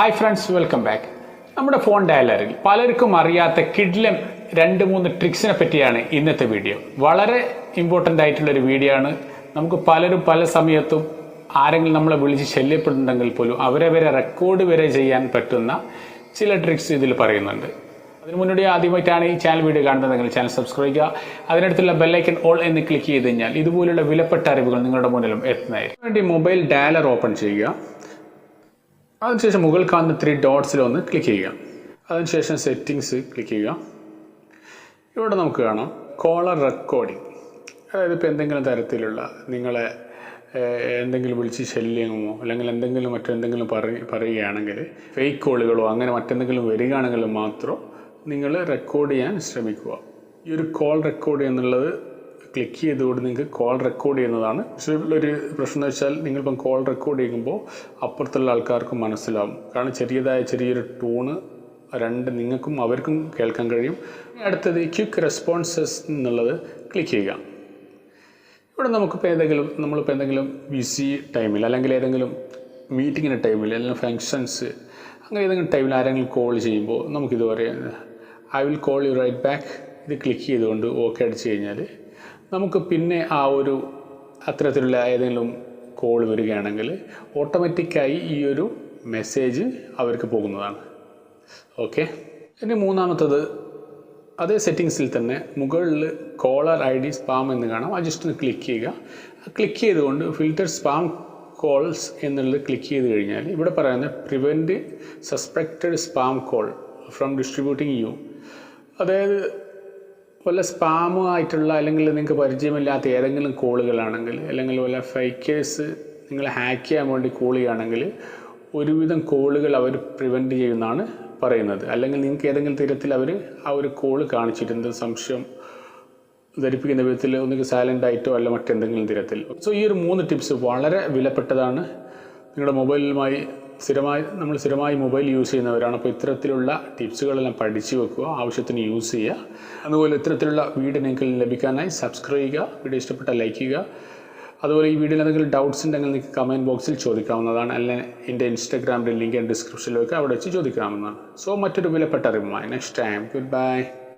Hi friends, welcome back. നമ്മുടെ phone ഡയലറിൽ പലർക്കും അറിയാത്ത കിഡ്ലം 2-3 ട്രിക്സിനെ പറ്റിയാണ് ഇന്നത്തെ വീഡിയോ. വളരെ ഇമ്പോർട്ടൻ്റ് ആയിട്ടുള്ളൊരു വീഡിയോ ആണ്. നമുക്ക് പലരും പല സമയത്തും ആരെങ്കിലും നമ്മളെ വിളിച്ച് ശല്യപ്പെടുന്നുണ്ടെങ്കിൽ പോലും അവരെ റെക്കോർഡ് വരെ ചെയ്യാൻ പറ്റുന്ന ചില ട്രിക്സ് ഇതിൽ പറയുന്നുണ്ട്. അതിന് മുന്നോടി ആദ്യമായിട്ടാണ് ഈ ചാനൽ വീഡിയോ കാണുന്നതെങ്കിൽ ചാനൽ സബ്സ്ക്രൈബ് ചെയ്യുക. അതിനടുത്തുള്ള ബെല്ലൈക്കൺ ഓൾ എന്ന് ക്ലിക്ക് ചെയ്ത് കഴിഞ്ഞാൽ ഇതുപോലുള്ള വിലപ്പെട്ട അറിവുകൾ നിങ്ങളുടെ മുന്നിലും എത്തുന്നതായിരിക്കും. വേണ്ടി മൊബൈൽ ഡയലർ ഓപ്പൺ ചെയ്യുക. അതിനുശേഷം മുകളിൽ കാണുന്ന 3 ഡോട്ട്സിലൊന്ന് ക്ലിക്ക് ചെയ്യുക. അതിനുശേഷം സെറ്റിങ്സ് ക്ലിക്ക് ചെയ്യുക. ഇവിടെ നമുക്ക് കാണാം കോളർ റെക്കോർഡിംഗ്. അതായത് ഇപ്പോൾ എന്തെങ്കിലും തരത്തിലുള്ള നിങ്ങളെ എന്തെങ്കിലും വിളിച്ച് ശല്യമോ അല്ലെങ്കിൽ മറ്റെന്തെങ്കിലും പറയുകയാണെങ്കിൽ ഫേക്ക് കോളുകളോ അങ്ങനെ മറ്റെന്തെങ്കിലും വരികയാണെങ്കിൽ മാത്രം നിങ്ങൾ റെക്കോർഡ് ചെയ്യാൻ ശ്രമിക്കുക. ഈ ഒരു കോൾ റെക്കോർഡ് എന്നുള്ളത് ക്ലിക്ക് ചെയ്തുകൊണ്ട് നിങ്ങൾക്ക് കോൾ റെക്കോർഡ് ചെയ്യുന്നതാണ്. പക്ഷേ ഉള്ളൊരു പ്രശ്നം എന്ന് വെച്ചാൽ നിങ്ങളിപ്പം കോൾ റെക്കോർഡ് ചെയ്യുമ്പോൾ അപ്പുറത്തുള്ള ആൾക്കാർക്ക് മനസ്സിലാവും. കാരണം ചെറിയൊരു ടൂണ് നിങ്ങൾക്കും അവർക്കും കേൾക്കാൻ കഴിയും. അടുത്തത് ക്വിക്ക് റെസ്പോൺസസ് എന്നുള്ളത് ക്ലിക്ക് ചെയ്യുക. ഇവിടെ നമ്മളിപ്പോൾ എന്തെങ്കിലും ബിസി ടൈമിൽ അല്ലെങ്കിൽ ഏതെങ്കിലും മീറ്റിങ്ങിൻ്റെ ടൈമിൽ അല്ലെങ്കിൽ ഫങ്ഷൻസ് അങ്ങനെ ഏതെങ്കിലും ടൈമിൽ ആരെങ്കിലും കോൾ ചെയ്യുമ്പോൾ നമുക്കിത് പറയാം, I will call you right back. ഇത് ക്ലിക്ക് ചെയ്തുകൊണ്ട് ഓക്കെ അടിച്ചു കഴിഞ്ഞാൽ നമുക്ക് പിന്നെ അത്തരത്തിലുള്ള ഏതെങ്കിലും കോൾ വരികയാണെങ്കിൽ ഓട്ടോമാറ്റിക്കായി ഈ ഒരു മെസ്സേജ് അവർക്ക് പോകുന്നതാണ്. ഓക്കെ. ഇനി മൂന്നാമത്തത് അതേ സെറ്റിങ്സിൽ തന്നെ മുകളിൽ കോളർ ID സ്പാം എന്ന് കാണാം. അത് ജസ്റ്റ് ഒന്ന് ക്ലിക്ക് ചെയ്യുക. ക്ലിക്ക് ചെയ്തുകൊണ്ട് ഫിൽറ്റർ സ്പാം കോൾസ് എന്നുള്ളത് ക്ലിക്ക് ചെയ്ത് കഴിഞ്ഞാൽ ഇവിടെ പറയുന്നത് prevent suspected spam call from distributing you. അതായത് വല്ല സ്പാമായിട്ടുള്ള അല്ലെങ്കിൽ നിങ്ങൾക്ക് പരിചയമില്ലാത്ത ഏതെങ്കിലും കോളുകളാണെങ്കിൽ അല്ലെങ്കിൽ വല്ല ഫേക്കേഴ്സ് നിങ്ങളെ ഹാക്ക് ചെയ്യാൻ വേണ്ടി കോൾ ചെയ്യുകയാണെങ്കിൽ ഒരുവിധം കോളുകൾ അവർ പ്രിവെൻറ്റ് ചെയ്യുന്നതാണ് പറയുന്നത്. അല്ലെങ്കിൽ നിങ്ങൾക്ക് ഏതെങ്കിലും തരത്തിൽ അവർ ആ ഒരു കോള് കാണിച്ചിട്ടുണ്ട് സംശയം ധരിപ്പിക്കുന്ന വിധത്തിൽ ഒന്നുകിൽ സൈലൻ്റ് ആയിട്ടോ അല്ല മറ്റെന്തെങ്കിലും തരത്തിൽ. സോ ഈ ഒരു 3 ടിപ്സ് വളരെ വിലപ്പെട്ടതാണ്. നിങ്ങളുടെ മൊബൈലുമായി സ്ഥിരമായി മൊബൈൽ യൂസ് ചെയ്യുന്നവരാണ്. അപ്പോൾ ഇത്തരത്തിലുള്ള ടിപ്സുകളെല്ലാം പഠിച്ചു വെക്കുക, ആവശ്യത്തിന് യൂസ് ചെയ്യുക. അതുപോലെ ഇത്തരത്തിലുള്ള വീഡിയോ നിങ്ങൾക്ക് ലഭിക്കാനായി സബ്സ്ക്രൈബ് ചെയ്യുക. വീഡിയോ ഇഷ്ടപ്പെട്ടാൽ ലൈക്ക് ചെയ്യുക. അതുപോലെ ഈ വീഡിയോയിൽ എന്തെങ്കിലും ഡൗട്ട്സ് ഉണ്ടെങ്കിൽ നിങ്ങൾക്ക് കമൻറ്റ് ബോക്സിൽ ചോദിക്കാവുന്നതാണ്. അല്ലെങ്കിൽ എൻ്റെ ഇൻസ്റ്റാഗ്രാമിൻ്റെ ലിങ്ക് ഡിസ്ക്രിപ്ഷനിൽ വെക്കുക, അവിടെ വെച്ച് ചോദിക്കാവുന്നതാണ്. സോ മറ്റൊരു വിലപ്പെട്ട അറിവുമായി നെക്സ്റ്റ് ടൈം. Good bye.